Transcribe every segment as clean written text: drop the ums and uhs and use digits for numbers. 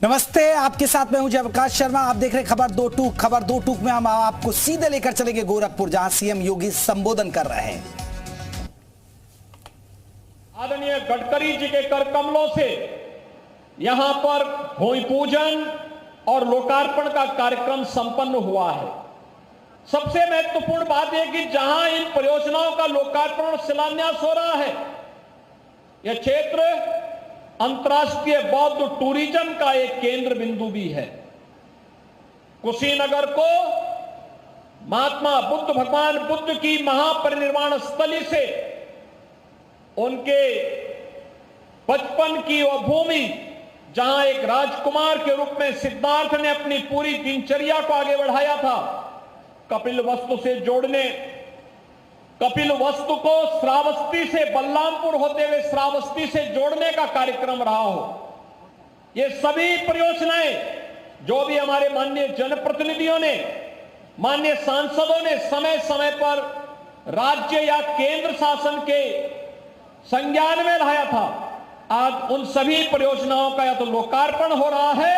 नमस्ते, आपके साथ मैं हूं जयप्रकाश शर्मा। आप देख रहे हैं खबर दो टूक। खबर दो टूक में हम आपको सीधे लेकर चलेंगे गोरखपुर, जहां सीएम योगी संबोधन कर रहे हैं। आदरणीय गडकरी जी के कर कमलों से यहां पर भूमि पूजन और लोकार्पण का कार्यक्रम संपन्न हुआ है। सबसे महत्वपूर्ण बात यह कि जहां इन परियोजनाओं का लोकार्पण और शिलान्यास हो रहा है, यह क्षेत्र अंतर्राष्ट्रीय बौद्ध टूरिज्म का एक केंद्र बिंदु भी है। कुशीनगर को महात्मा बुद्ध, भगवान बुद्ध की महापरिनिर्वाण स्थली से उनके बचपन की वह भूमि, जहां एक राजकुमार के रूप में सिद्धार्थ ने अपनी पूरी दिनचर्या को आगे बढ़ाया था, कपिलवस्तु से जोड़ने, कपिलवस्तु को श्रावस्ती से, बलरामपुर होते हुए श्रावस्ती से जोड़ने का कार्यक्रम रहा हो। ये सभी परियोजनाएं जो भी हमारे माननीय जनप्रतिनिधियों ने, माननीय सांसदों ने समय समय पर राज्य या केंद्र शासन के संज्ञान में लाया था, आज उन सभी परियोजनाओं का या तो लोकार्पण हो रहा है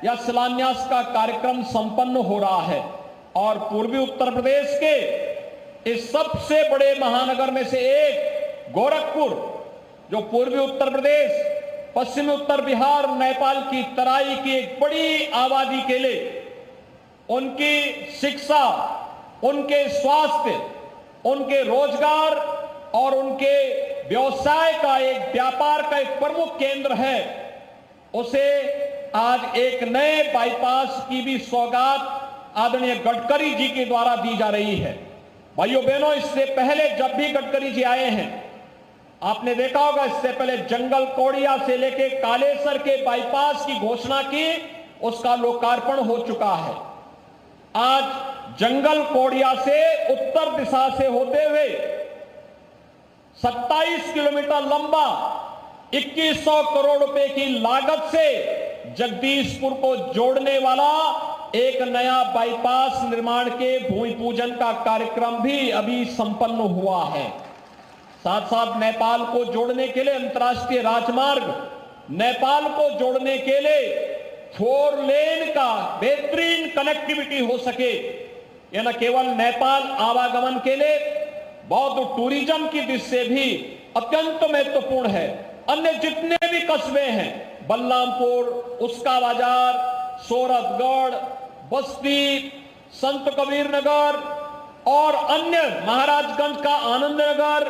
या शिलान्यास का कार्यक्रम संपन्न हो रहा है। और पूर्वी उत्तर प्रदेश के इस सबसे बड़े महानगर में से एक गोरखपुर, जो पूर्वी उत्तर प्रदेश, पश्चिमी उत्तर बिहार, नेपाल की तराई की एक बड़ी आबादी के लिए उनकी शिक्षा, उनके स्वास्थ्य, उनके रोजगार और उनके व्यवसाय का, एक व्यापार का एक प्रमुख केंद्र है, उसे आज एक नए बाईपास की भी सौगात आदरणीय गडकरी जी के द्वारा दी जा रही है। भाइयों बहनों, इससे पहले जब भी गडकरी जी आए हैं, आपने देखा होगा, इससे पहले जंगल कोड़िया से लेके कालेसर के बाईपास की घोषणा की, उसका लोकार्पण हो चुका है। आज जंगल कोड़िया से उत्तर दिशा से होते हुए 27 किलोमीटर लंबा 2100 करोड़ रुपए की लागत से जगदीशपुर को जोड़ने वाला एक नया बाईपास निर्माण के भूमि पूजन का कार्यक्रम भी अभी संपन्न हुआ है। साथ साथ नेपाल को जोड़ने के लिए अंतर्राष्ट्रीय राजमार्ग, नेपाल को जोड़ने के लिए 4 लेन का बेहतरीन कनेक्टिविटी हो सके, यह न केवल नेपाल आवागमन के लिए बौद्ध टूरिज्म की दृष्टि से भी अत्यंत महत्वपूर्ण है। अन्य जितने भी कस्बे हैं, बलरामपुर, उसका बाजार, सोरठगढ़, बस्ती, संत कबीर नगर और अन्य महाराजगंज का आनंद नगर,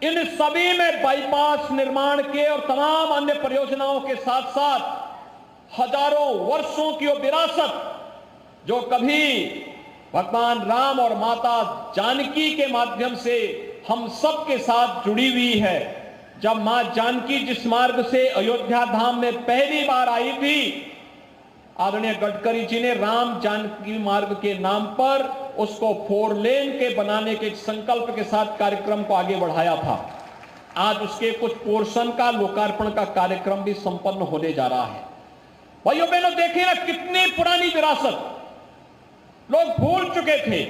इन सभी में बाईपास निर्माण के और तमाम अन्य परियोजनाओं के साथ साथ हजारों वर्षों की वो विरासत जो कभी भगवान राम और माता जानकी के माध्यम से हम सब के साथ जुड़ी हुई है। जब मां जानकी जिस मार्ग से अयोध्या धाम में पहली बार आई थी, आदरणीय गडकरी जी ने राम जानकी मार्ग के नाम पर उसको 4 लेन के बनाने के संकल्प के साथ कार्यक्रम को आगे बढ़ाया था। आज उसके कुछ पोर्शन का लोकार्पण का कार्यक्रम भी संपन्न होने जा रहा है। भाइयों बहनों, देखिए ना, कितनी पुरानी विरासत लोग भूल चुके थे,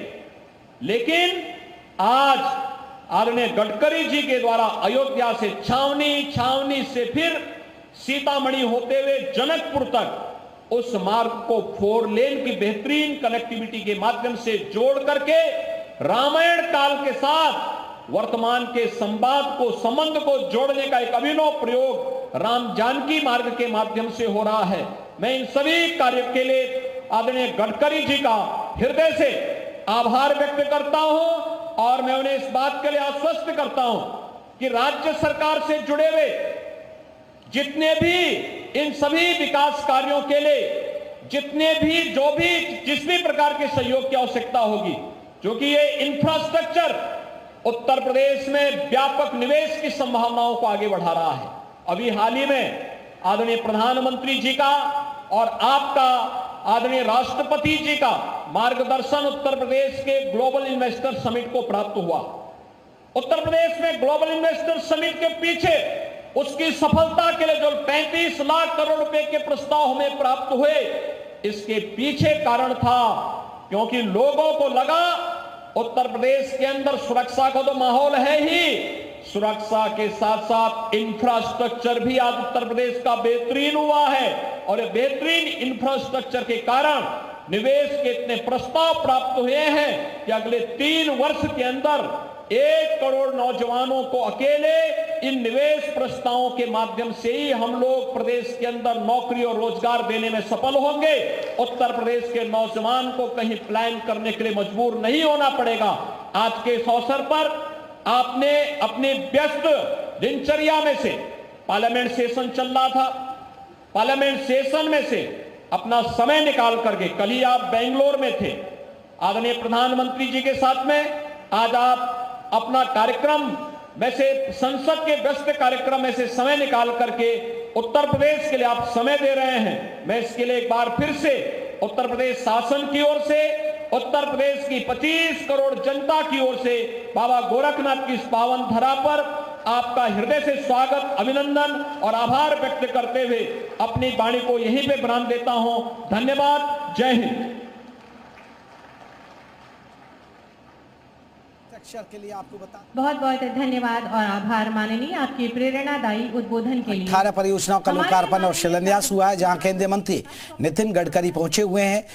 लेकिन आज आदरणीय गडकरी जी के द्वारा अयोध्या से छावनी, छावनी से फिर सीतामढ़ी होते हुए जनकपुर तक उस मार्ग को 4 लेन की बेहतरीन कनेक्टिविटी के माध्यम से जोड़ करके रामायण काल के साथ वर्तमान के संवाद को, संबंध को जोड़ने का एक अभिनव प्रयोग राम जानकी मार्ग के माध्यम से हो रहा है। मैं इन सभी कार्यों के लिए आदरणीय गडकरी जी का हृदय से आभार व्यक्त करता हूं और मैं उन्हें इस बात के लिए आश्वस्त करता हूं कि राज्य सरकार से जुड़े हुए जितने भी इन सभी विकास कार्यों के लिए जितने भी जिस भी प्रकार के सहयोग की आवश्यकता होगी, क्योंकि ये इंफ्रास्ट्रक्चर उत्तर प्रदेश में व्यापक निवेश की संभावनाओं को आगे बढ़ा रहा है। अभी हाल ही में आदरणीय प्रधानमंत्री जी का और आपका आदरणीय राष्ट्रपति जी का मार्गदर्शन उत्तर प्रदेश के ग्लोबल इन्वेस्टर समिट को प्राप्त हुआ। उत्तर प्रदेश में ग्लोबल इन्वेस्टर समिट के पीछे उसकी सफलता के लिए जो 35 लाख करोड़ रुपए के प्रस्ताव हमें प्राप्त हुए, इसके पीछे कारण था क्योंकि लोगों को लगा उत्तर प्रदेश के अंदर सुरक्षा का तो माहौल है ही, सुरक्षा के साथ साथ इंफ्रास्ट्रक्चर भी आज उत्तर प्रदेश का बेहतरीन हुआ है। और ये बेहतरीन इंफ्रास्ट्रक्चर के कारण निवेश के इतने प्रस्ताव प्राप्त हुए हैं कि अगले 3 वर्ष के अंदर 1 करोड़ नौजवानों को अकेले इन निवेश प्रस्तावों के माध्यम से ही हम लोग प्रदेश के अंदर नौकरी और रोजगार देने में सफल होंगे। उत्तर प्रदेश के नौजवान को कहीं प्लान करने के लिए मजबूर नहीं होना पड़ेगा। आज के इस अवसर पर आपने अपनी व्यस्त दिनचर्या में से, पार्लियामेंट सेशन चल रहा था, पार्लियामेंट सेशन में से अपना समय निकाल करके, कल ही आप बेंगलोर में थे आदरणीय प्रधानमंत्री जी के साथ में, आज आप अपना कार्यक्रम में से, संसद के व्यस्त कार्यक्रम में से समय निकाल करके उत्तर प्रदेश के लिए आप समय दे रहे हैं। मैं इसके लिए एक बार फिर से उत्तर प्रदेश शासन की ओर से, उत्तर प्रदेश की 25 करोड़ जनता की ओर से बाबा गोरखनाथ की इस पावन धरा पर आपका हृदय से स्वागत, अभिनंदन और आभार व्यक्त करते हुए अपनी वाणी को यहीं पे विराम देता हूं। धन्यवाद। जय हिंद। अक्षर के लिए आपको बता बहुत बहुत धन्यवाद और आभार माननीय आपके प्रेरणादायी उद्बोधन के लिए। 18 परियोजनाओं का लोकार्पण और शिलान्यास हुआ है, जहां केंद्रीय मंत्री नितिन गडकरी पहुंचे हुए हैं।